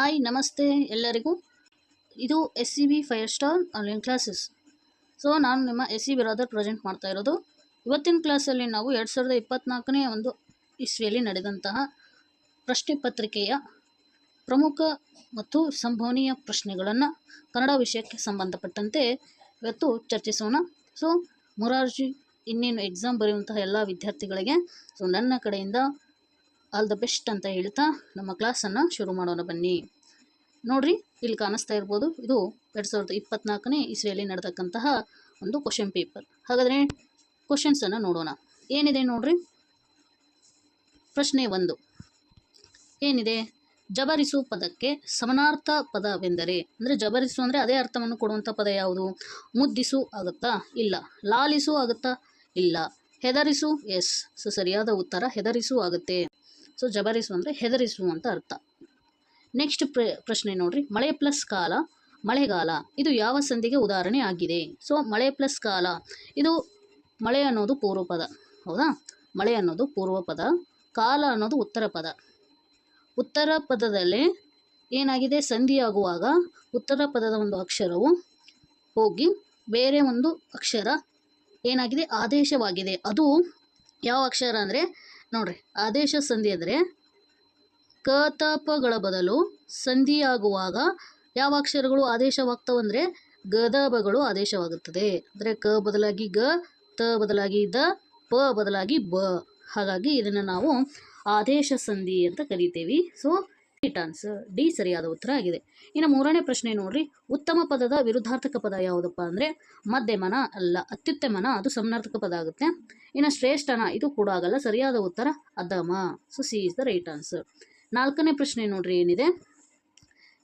Hi ನಮಸ್ತೆ ಎಲ್ಲರಿಗೂ. ಇದು SCB 5 star online classes. So ನಾನು ನಿಮ್ಮ SC ಬ್ರದರ್ ಪ್ರೆಸೆಂಟ್ ಮಾಡ್ತಾ ಇರೋದು. ಇವತ್ತಿನ ಕ್ಲಾಸಲ್ಲಿ ನಾವು 2024ನೇ ಒಂದು ಇಸ್ವಿಯಲ್ಲಿ ನಡೆದಂತಹ ಪ್ರಶ್ನೆ ಪತ್ರಿಕೆಯ ಪ್ರಮುಖ ಮತ್ತು ಸಂಭವನೀಯ ಪ್ರಶ್ನೆಗಳನ್ನು ಕನ್ನಡ ವಿಷಯಕ್ಕೆ ಸಂಬಂಧಪಟ್ಟಂತೆ ಇವತ್ತು ಚರ್ಚಿಸೋಣ. ಸೊ ಮೊರಾರ್ಜಿ ಇನ್ನೇನು ಎಕ್ಸಾಮ್ ಬರೆಯುವಂತಹ ಎಲ್ಲ ವಿದ್ಯಾರ್ಥಿಗಳಿಗೆ ನನ್ನ ಕಡೆಯಿಂದ ಆಲ್ ದ ಬೆಸ್ಟ್ ಅಂತ ಹೇಳ್ತಾ ನಮ್ಮ ಕ್ಲಾಸನ್ನು ಶುರು ಮಾಡೋಣ ಬನ್ನಿ. ನೋಡ್ರಿ, ಇಲ್ಲಿ ಕಾಣಿಸ್ತಾ ಇರ್ಬೋದು, ಇದು 2024ನೇ ಇಸ್ವಿಯಲ್ಲಿ ನಡೆದಕ್ಕಂತಹ ಒಂದು ಕ್ವಶನ್ ಪೇಪರ್. ಹಾಗಾದರೆ ಕ್ವಶನ್ಸನ್ನು ನೋಡೋಣ. ಏನಿದೆ ನೋಡ್ರಿ. ಪ್ರಶ್ನೆ 1 ಏನಿದೆ? ಜಬರಿಸು ಪದಕ್ಕೆ ಸಮಾನಾರ್ಥ ಪದವೆಂದರೆ, ಅಂದರೆ ಜಬರಿಸು ಅಂದರೆ ಅದೇ ಅರ್ಥವನ್ನು ಕೊಡುವಂಥ ಪದ ಯಾವುದು? ಮುದ್ದಿಸು ಆಗುತ್ತಾ? ಇಲ್ಲ. ಲಾಲಿಸು ಆಗುತ್ತಾ? ಇಲ್ಲ. ಹೆದರಿಸು? ಎಸ್. ಸೊ ಸರಿಯಾದ ಉತ್ತರ ಹೆದರಿಸು ಆಗುತ್ತೆ. ಸೊ ಜಬರಿಸು ಅಂದರೆ ಹೆದರಿಸು ಅಂತ ಅರ್ಥ. ನೆಕ್ಸ್ಟ್ ಪ್ರಶ್ನೆ ನೋಡ್ರಿ. ಮಳೆ ಪ್ಲಸ್ ಕಾಲ ಮಳೆಗಾಲ ಇದು ಯಾವ ಸಂಧಿಗೆ ಉದಾಹರಣೆ ಆಗಿದೆ? ಸೊ ಮಳೆ ಪ್ಲಸ್ ಕಾಲ, ಇದು ಮಳೆ ಅನ್ನೋದು ಪೂರ್ವ ಪದ, ಹೌದಾ? ಮಳೆ ಅನ್ನೋದು ಪೂರ್ವ ಪದ, ಕಾಲ ಅನ್ನೋದು ಉತ್ತರ ಪದ. ಉತ್ತರ ಪದದಲ್ಲಿ ಏನಾಗಿದೆ? ಸಂಧಿಯಾಗುವಾಗ ಉತ್ತರ ಪದದ ಒಂದು ಅಕ್ಷರವು ಹೋಗಿ ಬೇರೆ ಒಂದು ಅಕ್ಷರ ಏನಾಗಿದೆ? ಆದೇಶವಾಗಿದೆ. ಅದು ಯಾವ ಅಕ್ಷರ ಅಂದರೆ ನೋಡ್ರಿ, ಆದೇಶ ಸಂಧಿ ಅಂದರೆ ಕತಪಗಳ ಬದಲು ಸಂಧಿಯಾಗುವಾಗ ಯಾವ ಅಕ್ಷರಗಳು ಆದೇಶವಾಗ್ತವಂದರೆ ಗದಬಗಳು ಆದೇಶವಾಗುತ್ತದೆ. ಅಂದರೆ ಕ ಬದಲಾಗಿ ಗ, ತ ಬದಲಾಗಿ ದ, ಪ ಬದಲಾಗಿ ಬ. ಹಾಗಾಗಿ ಇದನ್ನು ನಾವು ಆದೇಶ ಸಂಧಿ ಅಂತ ಕರಿತೇವೆ. ಸೊ ರೈಟ್ ಆನ್ಸರ್ ಡಿ ಸರಿಯಾದ ಉತ್ತರ ಆಗಿದೆ. ಇನ್ನು 3ನೇ ಪ್ರಶ್ನೆ ನೋಡ್ರಿ. ಉತ್ತಮ ಪದದ ವಿರುದ್ಧಾರ್ಥಕ ಪದ ಯಾವುದಪ್ಪ ಅಂದರೆ ಮಧ್ಯಮನ ಅಲ್ಲ, ಅತ್ಯುತ್ತಮನ, ಅದು ಸಮಾನಾರ್ಥಕ ಪದ ಆಗುತ್ತೆ. ಇನ್ನು ಶ್ರೇಷ್ಠನ, ಇದು ಕೂಡ ಆಗಲ್ಲ. ಸರಿಯಾದ ಉತ್ತರ ಅಧಮ. So C is the right answer. 4ನೇ ಪ್ರಶ್ನೆ ನೋಡ್ರಿ. ಏನಿದೆ?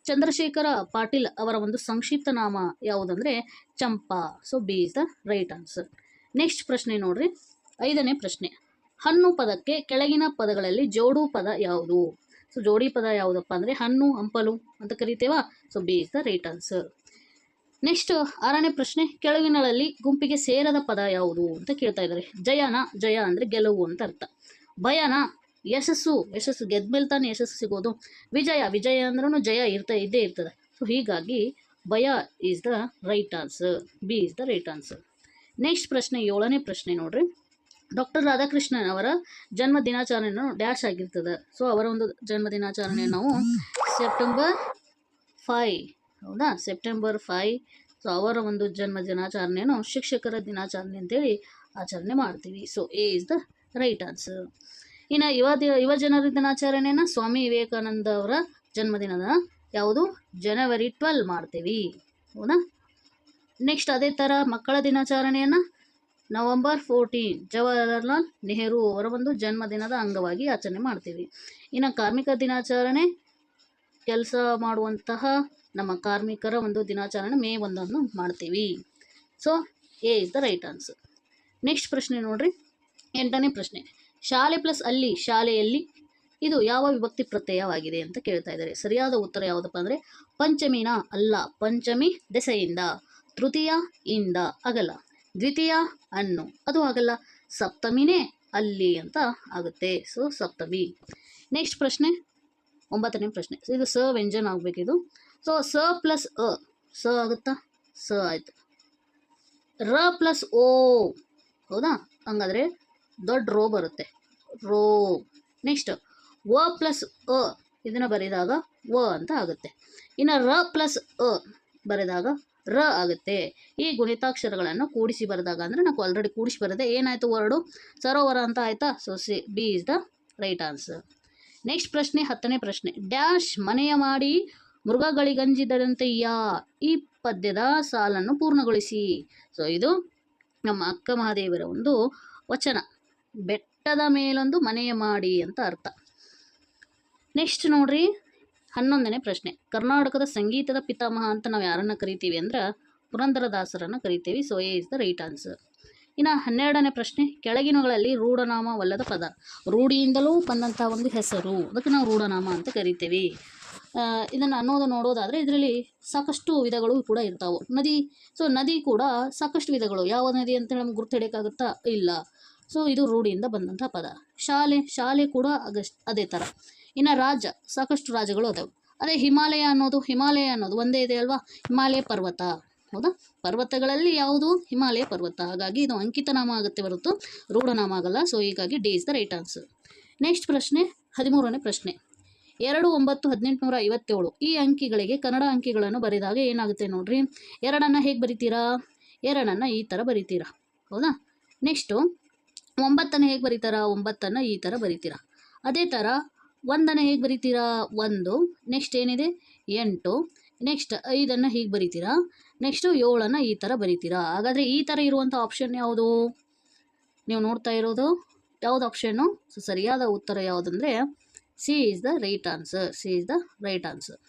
ಚಂದ್ರಶೇಖರ ಪಾಟೀಲ್ ಅವರ ಒಂದು ಸಂಕ್ಷಿಪ್ತ ನಾಮ ಯಾವುದಂದರೆ Champa. So B is the right answer. Next ಪ್ರಶ್ನೆ ನೋಡ್ರಿ. 5ನೇ ಪ್ರಶ್ನೆ. ಹಣ್ಣು ಪದಕ್ಕೆ ಕೆಳಗಿನ ಪದಗಳಲ್ಲಿ ಜೋಡು ಪದ ಯಾವುದು? ಸೊ ಜೋಡಿ ಪದ ಯಾವುದಪ್ಪ ಅಂದರೆ ಹಣ್ಣು, ಹಂಪಲು ಅಂತ ಕರಿತೇವಾ? So B is the right answer. Next 6ನೇ ಪ್ರಶ್ನೆ. ಕೆಳಗಿನಲ್ಲಿ ಗುಂಪಿಗೆ ಸೇರದ ಪದ ಯಾವುದು ಅಂತ ಕೇಳ್ತಾ ಇದ್ದಾರೆ. ಜಯನ, ಜಯ ಅಂದರೆ ಗೆಲುವು ಅಂತ ಅರ್ಥ. ಭಯನ, ಯಶಸ್ಸು, ಯಶಸ್ಸು ಗೆದ್ಮೇಲೆ ತಾನೇ ಯಶಸ್ಸು ಸಿಗೋದು. ವಿಜಯ, ವಿಜಯ ಅಂದ್ರೂ ಜಯ ಇದ್ದೇ ಇರ್ತದೆ. ಸೊ ಹೀಗಾಗಿ ಭಯ is the right answer. B is the right answer. Next ಪ್ರಶ್ನೆ 7ನೇ ಪ್ರಶ್ನೆ ನೋಡ್ರಿ. ಡಾಕ್ಟರ್ ರಾಧಾಕೃಷ್ಣನ್ ಅವರ ಜನ್ಮ ದಿನಾಚರಣೆಯನ್ನು ಡ್ಯಾಶ್ ಆಗಿರ್ತದೆ. ಸೊ ಅವರ ಒಂದು ಜನ್ಮ ದಿನಾಚರಣೆ ನಾವು ಸೆಪ್ಟೆಂಬರ್ 5, ಹೌದಾ? ಸೆಪ್ಟೆಂಬರ್ 5. ಸೊ ಅವರ ಒಂದು ಜನ್ಮ ದಿನಾಚರಣೆಯನ್ನು ಶಿಕ್ಷಕರ ದಿನಾಚರಣೆ ಅಂತೇಳಿ ಆಚರಣೆ ಮಾಡ್ತೀವಿ. So A is the right answer. ಇನ್ನು ಯುವ ಜನರ ದಿನಾಚರಣೆಯನ್ನು ಸ್ವಾಮಿ ವಿವೇಕಾನಂದ ಅವರ ಜನ್ಮದಿನದ ಯಾವುದು? ಜನವರಿ 12 ಮಾಡ್ತೀವಿ, ಹೌದಾ? ನೆಕ್ಸ್ಟ್ ಅದೇ ಥರ ಮಕ್ಕಳ ದಿನಾಚರಣೆಯನ್ನು ನವೆಂಬರ್ 14 ಜವಾಹರಲಾಲ್ ನೆಹರು ಅವರ ಒಂದು ಜನ್ಮದಿನದ ಅಂಗವಾಗಿ ಆಚರಣೆ ಮಾಡ್ತೀವಿ. ಇನ್ನು ಕಾರ್ಮಿಕ ದಿನಾಚರಣೆ ಕೆಲಸ ಮಾಡುವಂತಹ ನಮ್ಮ ಕಾರ್ಮಿಕರ ಒಂದು ದಿನಾಚರಣೆ ಮೇ 1 ಮಾಡ್ತೀವಿ. So A is the right answer. Next ಪ್ರಶ್ನೆ ನೋಡ್ರಿ. 8ನೇ ಪ್ರಶ್ನೆ. ಶಾಲೆ ಪ್ಲಸ್ ಅಲ್ಲಿ, ಶಾಲೆಯಲ್ಲಿ, ಇದು ಯಾವ ವಿಭಕ್ತಿ ಪ್ರತ್ಯಯವಾಗಿದೆ ಅಂತ ಕೇಳ್ತಾ ಇದ್ದಾರೆ. ಸರಿಯಾದ ಉತ್ತರ ಯಾವುದಪ್ಪ ಅಂದರೆ ಪಂಚಮಿನ ಅಲ್ಲ, ಪಂಚಮಿ ದೆಸೆಯಿಂದ, ತೃತೀಯ ಇಂದ ಆಗಲ್ಲ, ದ್ವಿತೀಯ ಅನ್ನು ಅದು ಆಗಲ್ಲ, ಸಪ್ತಮಿನೇ ಅಲ್ಲಿ ಅಂತ ಆಗುತ್ತೆ. ಸೊ ಸಪ್ತಮಿ. ನೆಕ್ಸ್ಟ್ ಪ್ರಶ್ನೆ 9ನೇ ಪ್ರಶ್ನೆ. ಇದು ಸ ವ್ಯಂಜನ ಆಗಬೇಕಿದು. ಸೊ ಸ ಪ್ಲಸ್ ಅ, ಸ ಆಗುತ್ತಾ? ಸ ಆಯಿತು. ರ ಪ್ಲಸ್ ಓ, ಹೌದಾ? ಹಂಗಾದರೆ ದೊಡ್ಡ ರೋ ಬರುತ್ತೆ, ರೋ. ನೆಕ್ಸ್ಟ್ ವ ಪ್ಲಸ್ ಅ, ಇದನ್ನು ಬರೆದಾಗ ವ ಅಂತ ಆಗುತ್ತೆ. ಇನ್ನು ರ ಪ್ಲಸ್ ಅ ಬರೆದಾಗ ರ ಆಗುತ್ತೆ. ಈ ಗುಣಿತಾಕ್ಷರಗಳನ್ನು ಕೂಡಿಸಿ ಬರೆದಾಗ ಅಂದರೆ ನಾವು ಆಲ್ರೆಡಿ ಕೂಡಿಸಿ ಬರೆದೆ, ಏನಾಯಿತು? ವರ್ಡು ಸರೋವರ ಅಂತ ಆಯಿತಾ? So C B is the right answer. Next ಪ್ರಶ್ನೆ 10ನೇ ಪ್ರಶ್ನೆ. ಡ್ಯಾಶ್ ಮನೆಯ ಮಾಡಿ ಮೃಗಗಳಿಗಂಜಿದಂತೆಯ್ಯ, ಈ ಪದ್ಯದ ಸಾಲನ್ನು ಪೂರ್ಣಗೊಳಿಸಿ. ಸೊ ಇದು ನಮ್ಮ ಅಕ್ಕ ಮಹಾದೇವರ ಒಂದು ವಚನ. ಬೆಟ್ಟದ ಮೇಲೊಂದು ಮನೆಯ ಮಾಡಿ ಅಂತ ಅರ್ಥ. ನೆಕ್ಸ್ಟ್ ನೋಡ್ರಿ 11ನೇ ಪ್ರಶ್ನೆ. ಕರ್ನಾಟಕದ ಸಂಗೀತದ ಪಿತಾಮಹ ಅಂತ ನಾವು ಯಾರನ್ನು ಕರಿತೀವಿ ಅಂದ್ರೆ ಪುರಂದರದಾಸರನ್ನು ಕರಿತೀವಿ. So A is the right answer. ಇನ್ನು 12ನೇ ಪ್ರಶ್ನೆ. ಕೆಳಗಿನಗಳಲ್ಲಿ ರೂಢನಾಮವಲ್ಲದ ಪದ, ರೂಢಿಯಿಂದಲೂ ಬಂದಂಥ ಒಂದು ಹೆಸರು, ಅದಕ್ಕೆ ನಾವು ರೂಢನಾಮ ಅಂತ ಕರಿತೀವಿ. ಇದನ್ನು ಅನ್ನೋದು ನೋಡೋದಾದರೆ ಇದರಲ್ಲಿ ಸಾಕಷ್ಟು ವಿಧಗಳು ಕೂಡ ಇರ್ತಾವೆ. ನದಿ, ಸೊ ನದಿ ಕೂಡ ಸಾಕಷ್ಟು ವಿಧಗಳು. ಯಾವ ನದಿ ಅಂತ ನಮ್ಗೆ ಗುರ್ತು ಹಿಡಿಯೋಕ್ಕಾಗುತ್ತಾ? ಇಲ್ಲ. ಸೊ ಇದು ರೂಢಿಯಿಂದ ಬಂದಂಥ ಪದ. ಶಾಲೆ, ಶಾಲೆ ಕೂಡ ಅದೇ ಥರ. ಇನ್ನು ರಾಜ್ಯ, ಸಾಕಷ್ಟು ರಾಜ್ಯಗಳು ಅದಾವೆ. ಅದೇ ಹಿಮಾಲಯ ಅನ್ನೋದು ಒಂದೇ ಇದೆ ಅಲ್ವಾ, ಹಿಮಾಲಯ ಪರ್ವತ. ಹೌದಾ, ಪರ್ವತಗಳಲ್ಲಿ ಯಾವುದು? ಹಿಮಾಲಯ ಪರ್ವತ. ಹಾಗಾಗಿ ಇದು ಅಂಕಿತ ನಾಮ ಆಗುತ್ತೆ ಹೊರತು ರೂಢನಾಮ ಆಗಲ್ಲ. ಸೊ ಹೀಗಾಗಿ D is the right answer. Next ಪ್ರಶ್ನೆ, 13ನೇ ಪ್ರಶ್ನೆ. 2, 9, 1857 ಈ ಅಂಕಿಗಳಿಗೆ ಕನ್ನಡ ಅಂಕಿಗಳನ್ನು ಬರೆದಾಗ ಏನಾಗುತ್ತೆ ನೋಡ್ರಿ. 2 ಹೇಗೆ ಬರಿತೀರಾ? 2 ಈ ಥರ ಬರಿತೀರಾ. ಹೌದಾ. ನೆಕ್ಸ್ಟು 9 ಹೇಗೆ ಬರೀತಾರಾ? 9 ಈ ಥರ ಬರಿತೀರಾ. ಅದೇ ಥರ 1 ಹೇಗೆ ಬರಿತೀರಾ? 1. ನೆಕ್ಸ್ಟ್ ಏನಿದೆ? 8. ನೆಕ್ಸ್ಟ್ 5 ಹೀಗೆ ಬರಿತೀರಾ. ನೆಕ್ಸ್ಟು 7 ಈ ಥರ ಬರಿತೀರಾ. ಹಾಗಾದರೆ ಈ ಥರ ಇರುವಂಥ ಆಪ್ಷನ್ ಯಾವುದು? ನೀವು ನೋಡ್ತಾ ಇರೋದು ಯಾವುದು ಆಪ್ಷನ್ನು? ಸೊ ಸರಿಯಾದ ಉತ್ತರ ಯಾವುದಂದರೆ C is the right answer. C is the right answer.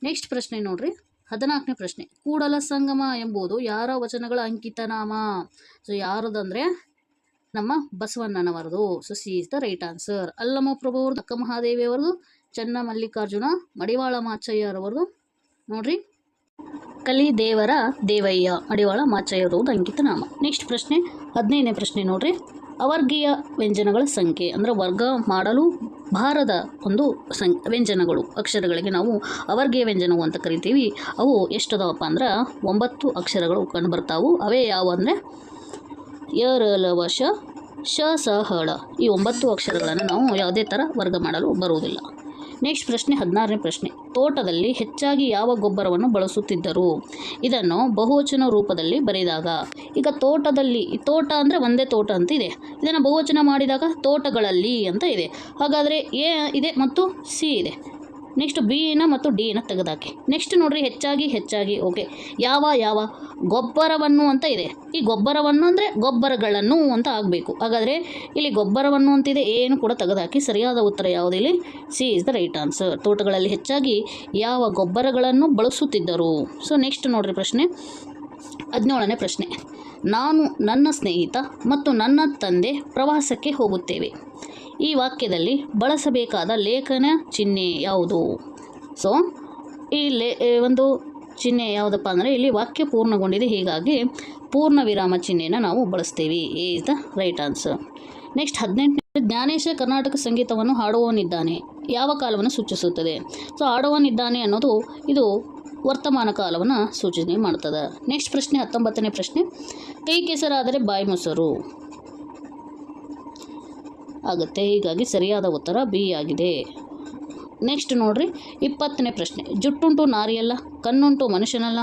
Next ಪ್ರಶ್ನೆ ನೋಡ್ರಿ, 14ನೇ ಪ್ರಶ್ನೆ. ಕೂಡಲ ಸಂಗಮ ಎಂಬುದು ಯಾರ ವಚನಗಳ ಅಂಕಿತ ನಾಮ? ಸೊ ಯಾರದಂದರೆ ನಮ್ಮ ಬಸವಣ್ಣನವರದು. So C is the right answer. Allama Prabhu ಅವ್ರದ್ದು, ಅಕ್ಕ ಮಹಾದೇವಿ ಅವರದು, ಚನ್ನ ಮಲ್ಲಿಕಾರ್ಜುನ, ಮಡಿವಾಳ ಮಾಚಯ್ಯರವರದು ನೋಡ್ರಿ, ಕಲಿ ದೇವರ ದೇವಯ್ಯ, ಮಡಿವಾಳ ಮಾಚಯ್ಯರವ್ರದ್ದು ಅಂಕಿತ ನಾಮ. ನೆಕ್ಸ್ಟ್ ಪ್ರಶ್ನೆ, 15ನೇ ಪ್ರಶ್ನೆ ನೋಡ್ರಿ. ಅವರ್ಗೀಯ ವ್ಯಂಜನಗಳ ಸಂಖ್ಯೆ ಅಂದರೆ ವರ್ಗ ಮಾಡಲು ಬಾರದ ಒಂದು ವ್ಯಂಜನಗಳು, ಅಕ್ಷರಗಳಿಗೆ ನಾವು ಅವರ್ಗೀಯ ವ್ಯಂಜನವು ಅಂತ ಕರಿತೀವಿ. ಅವು ಎಷ್ಟದವಪ್ಪ ಅಂದ್ರೆ 9 ಅಕ್ಷರಗಳು ಕಂಡು ಬರ್ತಾವು. ಅವೇ ಯಾವ ಅಂದರೆ ಯ ರ ಲ ವ ಶ ಶ ಸ ಹ ಳ. ಈ 9 ಅಕ್ಷರಗಳನ್ನು ನಾವು ಯಾವುದೇ ಥರ ವರ್ಗ ಮಾಡಲು ಬರುವುದಿಲ್ಲ. ನೆಕ್ಸ್ಟ್ ಪ್ರಶ್ನೆ, 16ನೇ ಪ್ರಶ್ನೆ. ತೋಟದಲ್ಲಿ ಹೆಚ್ಚಾಗಿ ಯಾವ ಗೊಬ್ಬರವನ್ನು ಬಳಸುತ್ತಿದ್ದರು? ಇದನ್ನು ಬಹುವಚನ ರೂಪದಲ್ಲಿ ಬರೆದಾಗ, ಈಗ ತೋಟದಲ್ಲಿ, ತೋಟ ಅಂದರೆ ಒಂದೇ ತೋಟ ಅಂತ ಇದೆ, ಇದನ್ನು ಬಹುವಚನ ಮಾಡಿದಾಗ ತೋಟಗಳಲ್ಲಿ ಅಂತ ಇದೆ. ಹಾಗಾದರೆ ಎ ಇದೆ ಮತ್ತು ಸಿ ಇದೆ. ನೆಕ್ಸ್ಟ್ ಬಿನ ಮತ್ತು ಡಿನ ತೆಗೆದಾಕಿ. ನೆಕ್ಸ್ಟ್ ನೋಡ್ರಿ, ಹೆಚ್ಚಾಗಿ ಓಕೆ, ಯಾವ ಗೊಬ್ಬರವನ್ನು ಅಂತ ಇದೆ. ಈ ಗೊಬ್ಬರವನ್ನು ಅಂದರೆ ಗೊಬ್ಬರಗಳನ್ನು ಅಂತ ಆಗಬೇಕು. ಹಾಗಾದರೆ ಇಲ್ಲಿ ಗೊಬ್ಬರವನ್ನು ಅಂತಿದೆ, ಏನು ಕೂಡ ತೆಗೆದಾಕಿ. ಸರಿಯಾದ ಉತ್ತರ ಯಾವುದು ಇಲ್ಲಿ? C is the right answer. ತೋಟಗಳಲ್ಲಿ ಹೆಚ್ಚಾಗಿ ಯಾವ ಗೊಬ್ಬರಗಳನ್ನು ಬಳಸುತ್ತಿದ್ದರು? ಸೊ ನೆಕ್ಸ್ಟ್ ನೋಡ್ರಿ ಪ್ರಶ್ನೆ, 17ನೇ ಪ್ರಶ್ನೆ. ನಾನು, ನನ್ನ ಸ್ನೇಹಿತ ಮತ್ತು ನನ್ನ ತಂದೆ ಪ್ರವಾಸಕ್ಕೆ ಹೋಗುತ್ತೇವೆ. ಈ ವಾಕ್ಯದಲ್ಲಿ ಬಳಸಬೇಕಾದ ಲೇಖನ ಚಿಹ್ನೆ ಯಾವುದು? ಸೊ ಈ ಒಂದು ಚಿಹ್ನೆ ಯಾವುದಪ್ಪ ಅಂದರೆ ಇಲ್ಲಿ ವಾಕ್ಯ ಪೂರ್ಣಗೊಂಡಿದೆ, ಹೀಗಾಗಿ ಪೂರ್ಣ ವಿರಾಮ ಚಿಹ್ನೆಯನ್ನು ನಾವು ಬಳಸ್ತೇವೆ. A is the right answer. Next 18ನೇ, ಜ್ಞಾನೇಶ ಕರ್ನಾಟಕ ಸಂಗೀತವನ್ನು ಹಾಡುವವನಿದ್ದಾನೆ ಯಾವ ಕಾಲವನ್ನು ಸೂಚಿಸುತ್ತದೆ? ಸೊ ಹಾಡುವವನಿದ್ದಾನೆ ಅನ್ನೋದು ಇದು ವರ್ತಮಾನ ಕಾಲವನ್ನು ಸೂಚನೆ ಮಾಡ್ತದೆ. ನೆಕ್ಸ್ಟ್ ಪ್ರಶ್ನೆ, 19ನೇ ಪ್ರಶ್ನೆ. ಕೈ ಕೆಸರಾದರೆ ಬಾಯಿ ಮೊಸರು ಆಗುತ್ತೆ, ಹೀಗಾಗಿ ಸರಿಯಾದ ಉತ್ತರ ಬಿ ಆಗಿದೆ. ನೆಕ್ಸ್ಟ್ ನೋಡ್ರಿ, 20ನೇ ಪ್ರಶ್ನೆ. ಜುಟ್ಟುಂಟು ನಾರಿಯಲ್ಲ, ಕಣ್ಣುಂಟು ಮನುಷ್ಯನಲ್ಲ,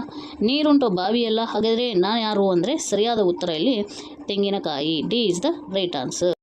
ನೀರುಂಟು ಬಾವಿಯಲ್ಲ, ಹಾಗಾದರೆ ನಾನು ಯಾರು ಅಂದರೆ ಸರಿಯಾದ ಉತ್ತರ ಇಲ್ಲಿ ತೆಂಗಿನಕಾಯಿ. D is the right answer.